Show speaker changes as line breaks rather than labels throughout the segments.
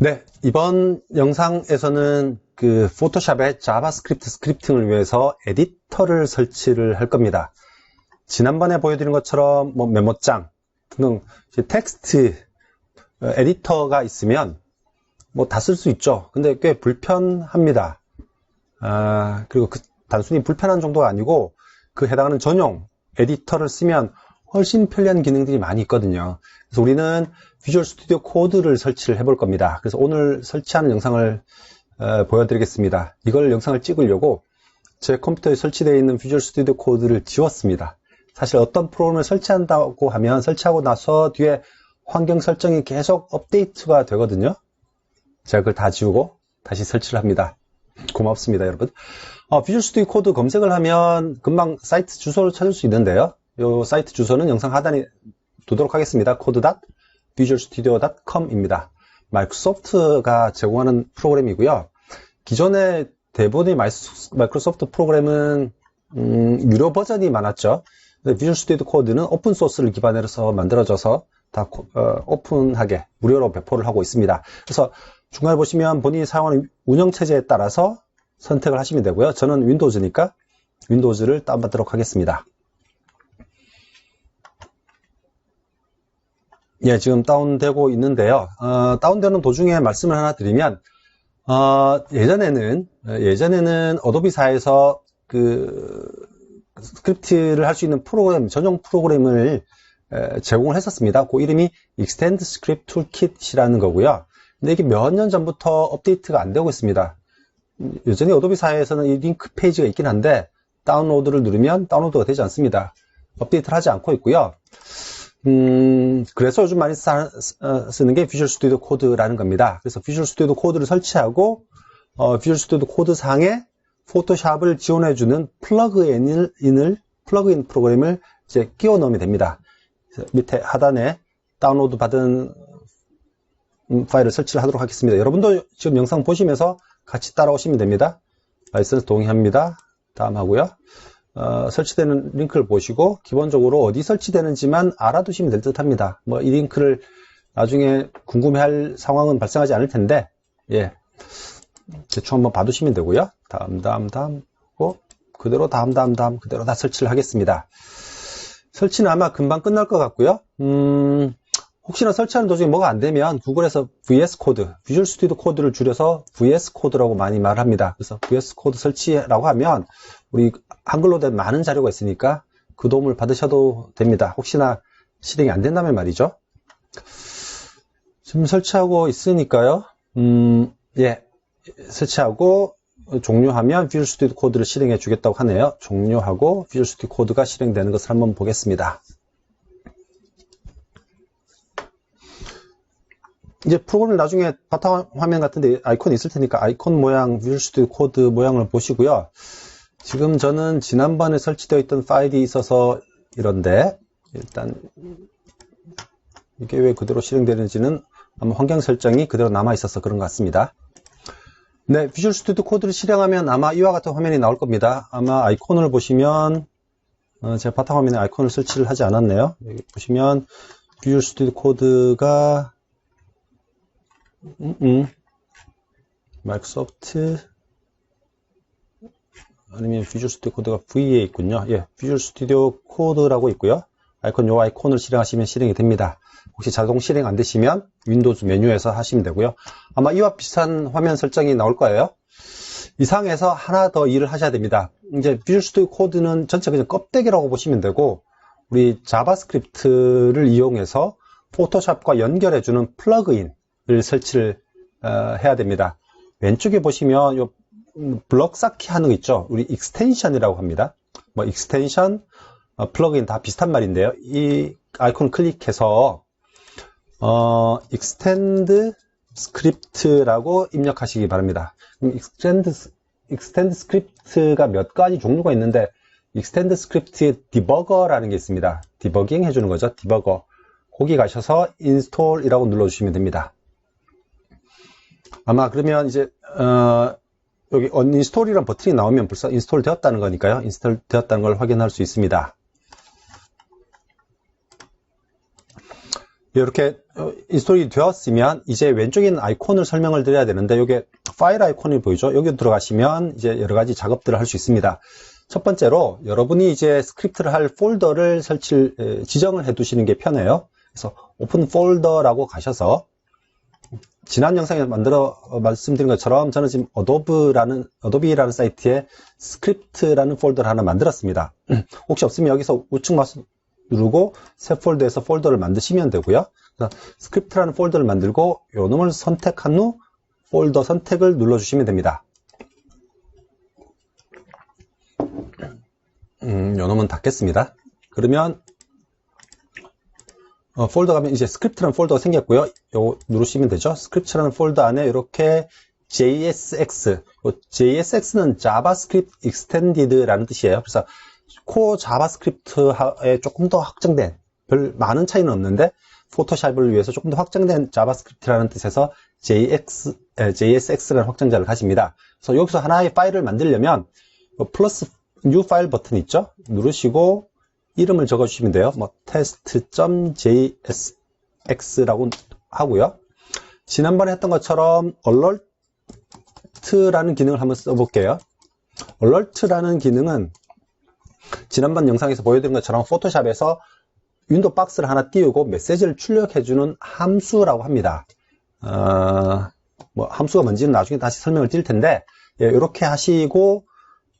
네, 이번 영상에서는 그 포토샵의 자바스크립트 스크립팅을 위해서 에디터를 설치를 할 겁니다. 지난번에 보여드린 것처럼 뭐 메모장 등 텍스트 에디터가 있으면 뭐 다 쓸 수 있죠. 근데 꽤 불편합니다. 그리고 단순히 불편한 정도가 아니고 그 해당하는 전용 에디터를 쓰면 훨씬 편리한 기능들이 많이 있거든요. 그래서 우리는 비주얼 스튜디오 코드를 설치를 해볼 겁니다. 그래서 오늘 설치하는 영상을 보여드리겠습니다. 이걸 영상을 찍으려고 제 컴퓨터에 설치되어 있는 비주얼 스튜디오 코드를 지웠습니다. 사실 어떤 프로그램을 설치한다고 하면 설치하고 나서 뒤에 환경 설정이 계속 업데이트가 되거든요. 제가 그걸 다 지우고 다시 설치를 합니다. 고맙습니다, 여러분. 비주얼 스튜디오 코드 검색을 하면 금방 사이트 주소를 찾을 수 있는데요. 이 사이트 주소는 영상 하단에 두도록 하겠습니다. code.visualstudio.com입니다. 마이크로소프트가 제공하는 프로그램이고요. 기존에 대부분의 마이크로소프트 프로그램은 유료 버전이 많았죠. 비주얼 스튜디오 코드는 오픈소스를 기반으로 해서 만들어져서 다 오픈하게 무료로 배포를 하고 있습니다. 그래서 중간에 보시면 본인이 사용하는 운영체제에 따라서 선택을 하시면 되고요. 저는 윈도우즈니까 윈도우즈를 다운받도록 하겠습니다. 예, 지금 다운되고 있는데요. 다운되는 도중에 말씀을 하나 드리면, 예전에는 어도비사에서 스크립트를 할 수 있는 프로그램, 전용 프로그램을 제공을 했었습니다. 그 이름이 Extend Script Toolkit이라는 거고요. 근데 이게 몇 년 전부터 업데이트가 안 되고 있습니다. 여전히 어도비사에서는 이 링크 페이지가 있긴 한데, 다운로드를 누르면 다운로드가 되지 않습니다. 업데이트를 하지 않고 있고요. 그래서 요즘 많이 쓰는 게 비주얼 스튜디오 코드라는 겁니다. 그래서 비주얼 스튜디오 코드를 설치하고, 비주얼 스튜디오 코드 상에 포토샵을 지원해주는 플러그인 프로그램을 이제 끼워 넣으면 됩니다. 밑에 하단에 다운로드 받은 파일을 설치를 하도록 하겠습니다. 여러분도 지금 영상 보시면서 같이 따라오시면 됩니다. 라이선스 동의합니다. 다음 하고요. 설치되는 링크를 보시고 기본적으로 어디 설치되는지만 알아두시면 될 듯 합니다. 뭐 이 링크를 나중에 궁금해할 상황은 발생하지 않을 텐데, 예, 대충 한번 봐두시면 되고요. 다음 그대로 다음 그대로 다 설치를 하겠습니다. 설치는 아마 금방 끝날 것 같고요. 혹시나 설치하는 도중에 뭐가 안 되면 구글에서 VS 코드, 비주얼 스튜디오 코드를 줄여서 VS 코드라고 많이 말합니다. 그래서 VS 코드 설치라고 하면 우리 한글로 된 많은 자료가 있으니까 그 도움을 받으셔도 됩니다. 혹시나 실행이 안 된다면 말이죠. 지금 설치하고 있으니까요. 예, 설치하고 종료하면 비주얼 스튜디오 코드를 실행해 주겠다고 하네요. 종료하고 비주얼 스튜디오 코드가 실행되는 것을 한번 보겠습니다. 이제 프로그램을 나중에 바탕화면 같은데 아이콘이 있을 테니까 아이콘 모양, 비주얼 스튜디오 코드 모양을 보시고요. 지금 저는 지난번에 설치되어 있던 파일이 있어서 이런데, 일단 이게 왜 그대로 실행되는지는 아마 환경 설정이 그대로 남아 있어서 그런 것 같습니다. 네, 비주얼 스튜디오 코드를 실행하면 아마 이와 같은 화면이 나올 겁니다. 아마 아이콘을 보시면, 제가 바탕화면에 아이콘을 설치를 하지 않았네요. 여기 보시면 비주얼 스튜디오 코드가 마이크로소프트 아니면 비주얼 스튜디오 코드가 V에 있군요. 예, 비주얼 스튜디오 코드라고 있고요. 요 아이콘을 실행하시면 실행이 됩니다. 혹시 자동 실행 안 되시면 윈도우즈 메뉴에서 하시면 되고요. 아마 이와 비슷한 화면 설정이 나올 거예요. 이상에서 하나 더 일을 하셔야 됩니다. 이제 비주얼 스튜디오 코드는 전체 그냥 껍데기라고 보시면 되고, 우리 자바스크립트를 이용해서 포토샵과 연결해주는 플러그인을 설치를 해야 됩니다. 왼쪽에 보시면 요 블럭 쌓기 하는 거 있죠. 우리 익스텐션이라고 합니다. 뭐 익스텐션, 플러그인 다 비슷한 말인데요. 이 아이콘 클릭해서 extend script라고 입력하시기 바랍니다. extend script가 몇 가지 종류가 있는데, extend script의 디버거라는 게 있습니다. 디버깅 해주는 거죠. 디버거. 거기 가셔서 install이라고 눌러주시면 됩니다. 아마 그러면 이제 여기 uninstall이라는 버튼이 나오면 벌써 인스톨 되었다는 거니까요. 인스톨 되었다는 걸 확인할 수 있습니다. 이렇게 인스톨이 되었으면 이제 왼쪽에 있는 아이콘을 설명을 드려야 되는데, 이게 파일 아이콘이 보이죠? 여기 들어가시면 이제 여러 가지 작업들을 할 수 있습니다. 첫 번째로 여러분이 이제 스크립트를 할 폴더를 지정을 해 두시는 게 편해요. 그래서 오픈 폴더라고 가셔서, 지난 영상에 말씀드린 것처럼 저는 지금 어도비라는 사이트에 스크립트라는 폴더를 하나 만들었습니다. 혹시 없으면 여기서 우측 마우스 누르고 새 폴더에서 폴더를 만드시면 되고요. 스크립트라는 폴더를 만들고 요 놈을 선택한 후 폴더 선택을 눌러주시면 됩니다. 요 놈은 닫겠습니다. 그러면 폴더 가면 이제 스크립트라는 폴더가 생겼고요. 요거 누르시면 되죠. 스크립트라는 폴더 안에 이렇게 JSX, JSX는 자바스크립트 익스텐디드라는 뜻이에요. 그래서 코어 자바스크립트에 조금 더 확장된, 별 많은 차이는 없는데 포토샵을 위해서 조금 더 확장된 자바스크립트라는 뜻에서 JSX라는 확장자를 가집니다. 그래서 여기서 하나의 파일을 만들려면 플러스 뉴 파일 버튼 있죠? 누르시고 이름을 적어주시면 돼요. 뭐 test.jsx라고 하고요. 지난번에 했던 것처럼 alert라는 기능을 한번 써볼게요. alert라는 기능은 지난번 영상에서 보여드린 것처럼 포토샵에서 윈도우 박스를 하나 띄우고 메시지를 출력해주는 함수라고 합니다. 뭐 함수가 뭔지는 나중에 다시 설명을 드릴 텐데, 예, 이렇게 하시고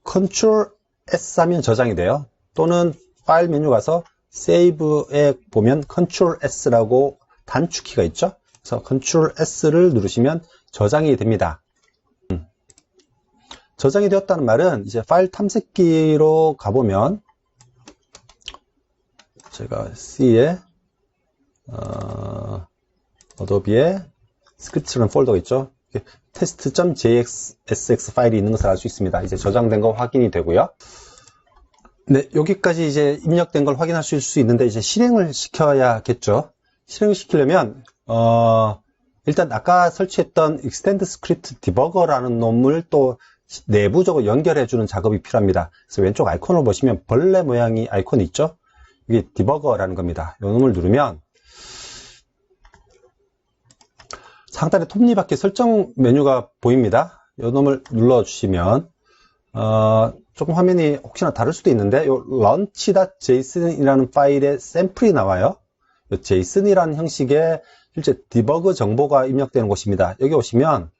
Ctrl S 하면 저장이 돼요. 또는 파일 메뉴 가서 세이브에 보면 Ctrl S라고 단축키가 있죠. 그래서 Ctrl S를 누르시면 저장이 됩니다. 저장이 되었다는 말은 이제 파일 탐색기로 가보면 제가 C에 어도비에 스크립트라는 폴더가 있죠. test.jsx 파일이 있는 것을 알 수 있습니다. 이제 저장된 거 확인이 되고요. 네, 여기까지 이제 입력된 걸 확인할 수 있는데 이제 실행을 시켜야겠죠. 실행을 시키려면 일단 아까 설치했던 extend script debugger라는 놈을 또 내부적으로 연결해주는 작업이 필요합니다. 그래서 왼쪽 아이콘을 보시면 벌레 모양의 아이콘이 있죠. 이게 디버거라는 겁니다. 이 놈을 누르면 상단에 톱니바퀴 설정 메뉴가 보입니다. 이 놈을 눌러주시면 조금 화면이 혹시나 다를 수도 있는데 이 launch.json이라는 파일에 샘플이 나와요. 이 JSON이라는 형식의 실제 디버그 정보가 입력되는 곳입니다. 여기 오시면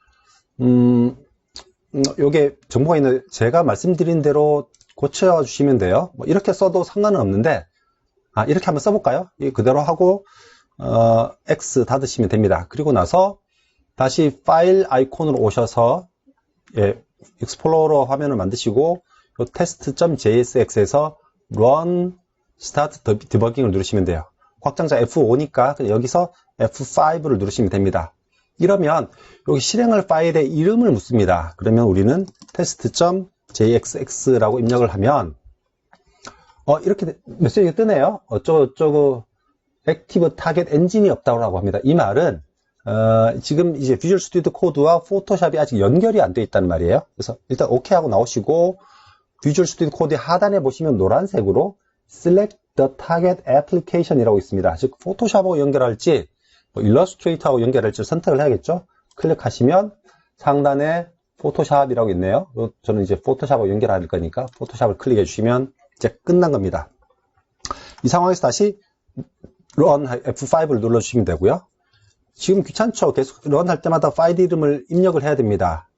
요게 정보가 있는데 제가 말씀드린 대로 고쳐주시면 돼요. 뭐 이렇게 써도 상관은 없는데 이렇게 한번 써볼까요? 그대로 하고 X 닫으시면 됩니다. 그리고 나서 다시 파일 아이콘으로 오셔서 익스플로러 화면을 만드시고 요 test.jsx에서 run start debugging을 누르시면 돼요. 확장자 F5니까 여기서 F5를 누르시면 됩니다. 이러면 여기 실행할 파일의 이름을 묻습니다. 그러면 우리는 test.jsx라고 입력을 하면 이렇게 메시지가 뜨네요. 어쩌고 액티브 타겟 엔진이 없다고 합니다. 이 말은 지금 이제 비주얼 스튜디오 코드와 포토샵이 아직 연결이 안 돼 있다는 말이에요. 그래서 일단 OK 하고 나오시고 비주얼 스튜디오 코드 하단에 보시면 노란색으로 Select the Target Application이라고 있습니다. 즉 포토샵하고 연결할지 일러스트레이터하고 연결할지 선택을 해야겠죠. 클릭하시면 상단에 포토샵이라고 있네요. 저는 이제 포토샵하고 연결할 거니까 포토샵을 클릭해 주시면 이제 끝난 겁니다. 이 상황에서 다시 run F5를 눌러주시면 되고요. 지금 귀찮죠? 계속 run 할 때마다 파일 이름을 입력을 해야 됩니다.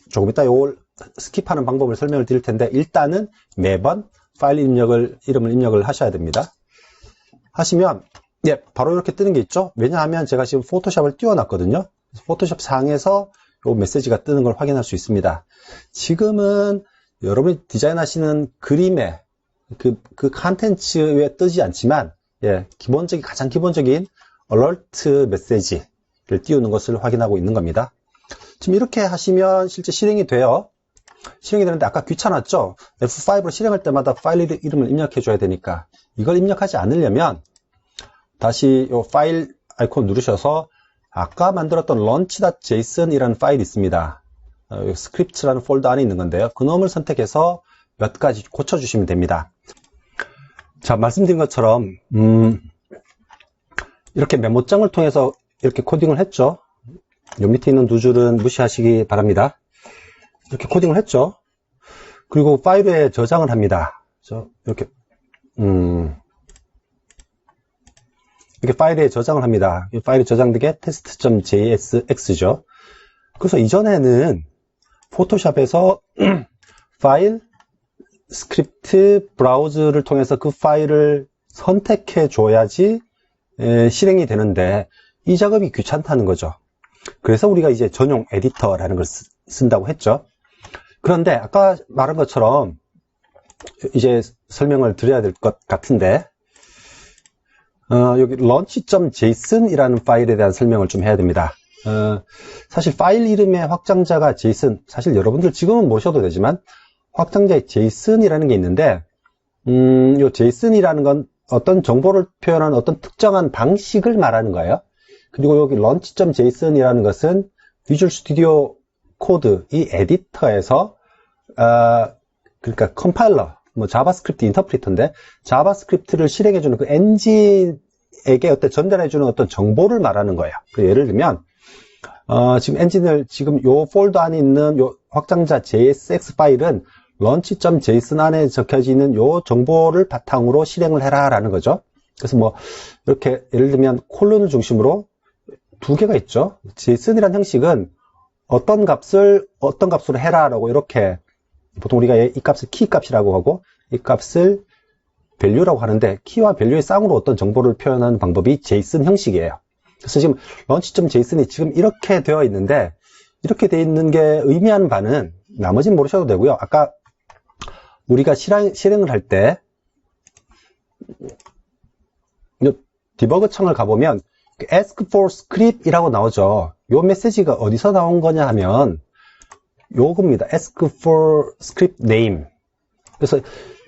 조금 이따 이걸 스킵하는 방법을 설명을 드릴 텐데 일단은 매번 파일 이름을 입력을 하셔야 됩니다. 하시면 바로 이렇게 뜨는 게 있죠? 왜냐하면 제가 지금 포토샵을 띄워놨거든요. 포토샵 상에서 이 메시지가 뜨는 걸 확인할 수 있습니다. 지금은 여러분이 디자인하시는 그림에 그 컨텐츠에 뜨지 않지만 가장 기본적인 alert 메시지를 띄우는 것을 확인하고 있는 겁니다. 지금 이렇게 하시면 실제 실행이 돼요. 실행이 되는데 아까 귀찮았죠? F5로 실행할 때마다 파일 이름을 입력해 줘야 되니까 이걸 입력하지 않으려면 다시 이 파일 아이콘 누르셔서 아까 만들었던 launch.json이라는 파일이 있습니다. 스크립트라는 폴더 안에 있는 건데요. 그 놈을 선택해서 몇 가지 고쳐주시면 됩니다. 자, 말씀드린 것처럼 이렇게 메모장을 통해서 이렇게 코딩을 했죠. 요 밑에 있는 두 줄은 무시하시기 바랍니다. 이렇게 코딩을 했죠. 그리고 파일에 저장을 합니다. 이렇게 이렇게 파일에 저장을 합니다. 이 파일에 저장된 게 test.jsx죠. 그래서 이전에는 포토샵에서 파일, 스크립트, 브라우즈를 통해서 그 파일을 선택해 줘야지 실행이 되는데 이 작업이 귀찮다는 거죠. 그래서 우리가 이제 전용 에디터라는 걸 쓴다고 했죠. 그런데 아까 말한 것처럼 이제 설명을 드려야 될 것 같은데 여기 launch.json이라는 파일에 대한 설명을 좀 해야 됩니다. 사실 파일 이름의 확장자가 JSON, 사실 여러분들 지금은 모셔도 되지만 확장자에 JSON이라는 게 있는데 요 JSON이라는 건 어떤 정보를 표현하는 어떤 특정한 방식을 말하는 거예요. 그리고 여기 launch.json이라는 것은 비주얼 스튜디오 코드 이 에디터에서 그러니까 컴파일러, 뭐 자바스크립트 인터프리터인데 자바스크립트를 실행해주는 그 엔진에게 어떤 전달해주는 어떤 정보를 말하는 거예요. 예를 들면 지금 엔진을 지금 요 폴더 안에 있는 요 확장자 JSX 파일은 launch.json 안에 적혀져 있는 요 정보를 바탕으로 실행을 해라 라는 거죠. 그래서 뭐 이렇게 예를 들면 콜론을 중심으로 두 개가 있죠. JSON이라는 형식은 어떤 값으로 해라 라고 이렇게 보통 우리가 이 값을 키 값이라고 하고 이 값을 value라고 하는데 키와 value의 쌍으로 어떤 정보를 표현하는 방법이 JSON 형식이에요. 그래서 지금 launch.json이 지금 이렇게 되어 있는데 이렇게 되어 있는 게 의미하는 바는 나머지는 모르셔도 되고요. 아까 우리가 실행을 할 때 디버그 창을 가보면 ask for script 이라고 나오죠. 요 메시지가 어디서 나온 거냐 하면 요겁니다. ask for script name. 그래서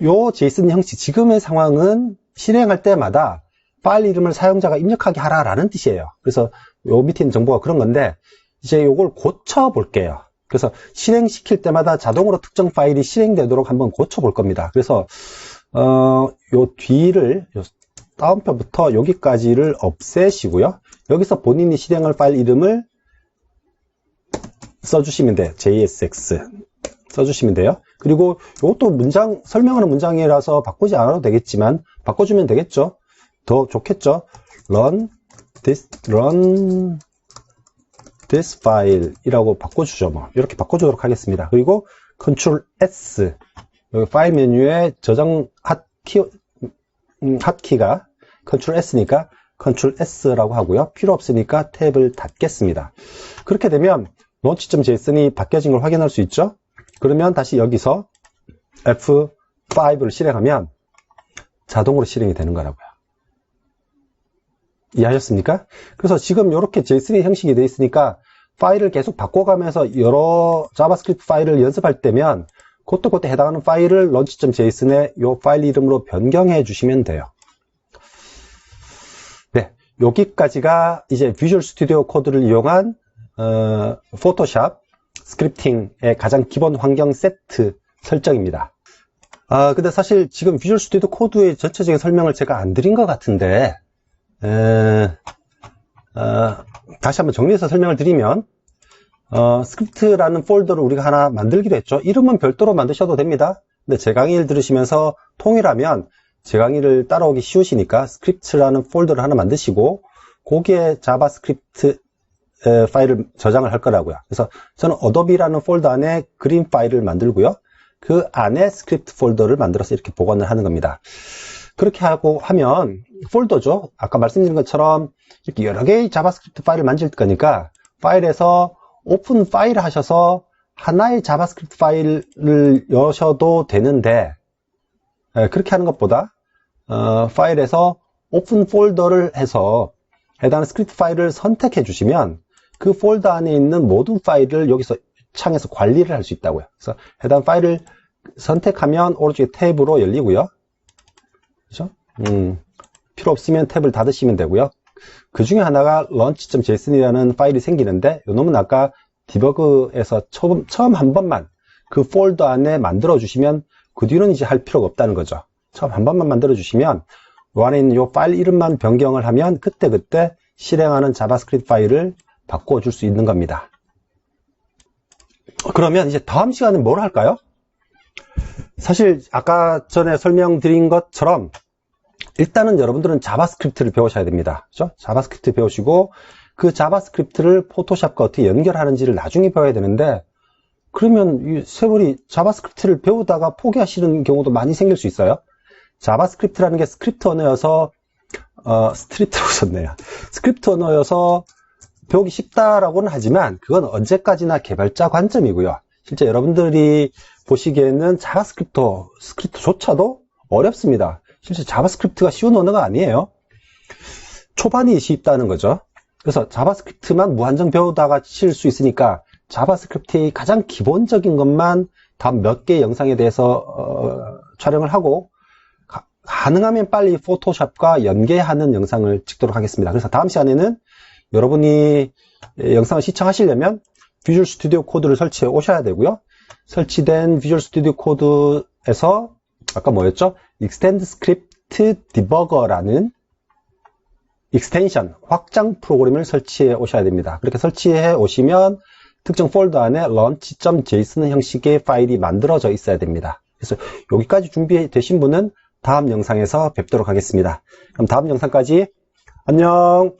요 JSON 형식, 지금의 상황은 실행할 때마다 파일 이름을 사용자가 입력하게 하라라는 뜻이에요. 그래서 요 밑에 있는 정보가 그런 건데 이제 요걸 고쳐 볼게요. 그래서 실행시킬 때마다 자동으로 특정 파일이 실행되도록 한번 고쳐 볼 겁니다. 그래서 요 뒤를 다운표부터 여기까지를 없애시고요. 여기서 본인이 실행할 파일 이름을 써주시면 돼요. JSX 써주시면 돼요. 그리고 이것도 문장, 설명하는 문장이라서 바꾸지 않아도 되겠지만 바꿔주면 되겠죠. 더 좋겠죠. run this file 이라고 바꿔주죠. 뭐 이렇게 바꿔주도록 하겠습니다. 그리고 Ctrl S, 여기 파일 메뉴에 저장 핫키가 Ctrl S니까 Ctrl S라고 하고요. 필요 없으니까 탭을 닫겠습니다. 그렇게 되면 launch.json이 바뀌어진 걸 확인할 수 있죠. 그러면 다시 여기서 F5를 실행하면 자동으로 실행이 되는 거라고요. 이해하셨습니까? 그래서 지금 이렇게 JSON 형식이 되어 있으니까 파일을 계속 바꿔가면서 여러 자바스크립트 파일을 연습할 때면 그때 해당하는 파일을 launch.json에 이 파일 이름으로 변경해 주시면 돼요. 네, 여기까지가 이제 비주얼 스튜디오 코드를 이용한 포토샵 스크립팅의 가장 기본 환경 세트 설정입니다. 근데 사실 지금 비주얼 스튜디오 코드의 전체적인 설명을 제가 안 드린 것 같은데 다시 한번 정리해서 설명을 드리면 스크립트라는 폴더를 우리가 하나 만들기로 했죠. 이름은 별도로 만드셔도 됩니다. 근데 제 강의를 들으시면서 통일하면 제 강의를 따라오기 쉬우시니까 스크립트라는 폴더를 하나 만드시고 거기에 자바스크립트 파일을 저장을 할 거라고요. 그래서 저는 어도비라는 폴더 안에 그림 파일을 만들고요. 그 안에 스크립트 폴더를 만들어서 이렇게 보관을 하는 겁니다. 그렇게 하고 하면 폴더죠. 아까 말씀드린 것처럼 이렇게 여러 개의 자바스크립트 파일을 만질 거니까 파일에서 오픈 파일 하셔서 하나의 자바스크립트 파일을 여셔도 되는데 그렇게 하는 것보다 파일에서 오픈 폴더를 해서 해당 스크립트 파일을 선택해 주시면 그 폴더 안에 있는 모든 파일을 여기서 창에서 관리를 할 수 있다고요. 그래서 해당 파일을 선택하면 오른쪽에 탭으로 열리고요. 그렇죠? 필요 없으면 탭을 닫으시면 되고요. 그 중에 하나가 launch.json이라는 파일이 생기는데 이놈은 아까 디버그에서 처음 한 번만 그 폴더 안에 만들어 주시면 그 뒤로는 이제 할 필요가 없다는 거죠. 처음 한 번만 만들어 주시면 요 안에 있는 요 파일 이름만 변경을 하면 그때그때 실행하는 자바스크립트 파일을 바꿔줄 수 있는 겁니다. 그러면 이제 다음 시간에 뭘 할까요? 사실 아까 전에 설명드린 것처럼 일단은 여러분들은 자바스크립트를 배우셔야 됩니다. 그렇죠? 자바스크립트 배우시고 그 자바스크립트를 포토샵과 어떻게 연결하는지를 나중에 배워야 되는데, 그러면 이 세월이 자바스크립트를 배우다가 포기하시는 경우도 많이 생길 수 있어요. 자바스크립트라는 게 스크립트 언어여서 스트립트라고 썼네요. 스크립트 언어여서 배우기 쉽다라고는 하지만 그건 언제까지나 개발자 관점이고요. 실제 여러분들이 보시기에는 자바스크립트조차도 어렵습니다. 실제 자바스크립트가 쉬운 언어가 아니에요. 초반이 쉽다는 거죠. 그래서 자바스크립트만 무한정 배우다가 칠 수 있으니까 자바스크립트의 가장 기본적인 것만 다음 몇 개의 영상에 대해서 촬영을 하고 가능하면 빨리 포토샵과 연계하는 영상을 찍도록 하겠습니다. 그래서 다음 시간에는 여러분이 영상을 시청하시려면 비주얼 스튜디오 코드를 설치해 오셔야 되고요. 설치된 비주얼 스튜디오 코드에서 아까 뭐였죠? 익스텐드 스크립트 디버거라는 익스텐션, 확장 프로그램을 설치해 오셔야 됩니다. 그렇게 설치해 오시면 특정 폴더 안에 launch.json 형식의 파일이 만들어져 있어야 됩니다. 그래서 여기까지 준비되신 분은 다음 영상에서 뵙도록 하겠습니다. 그럼 다음 영상까지 안녕!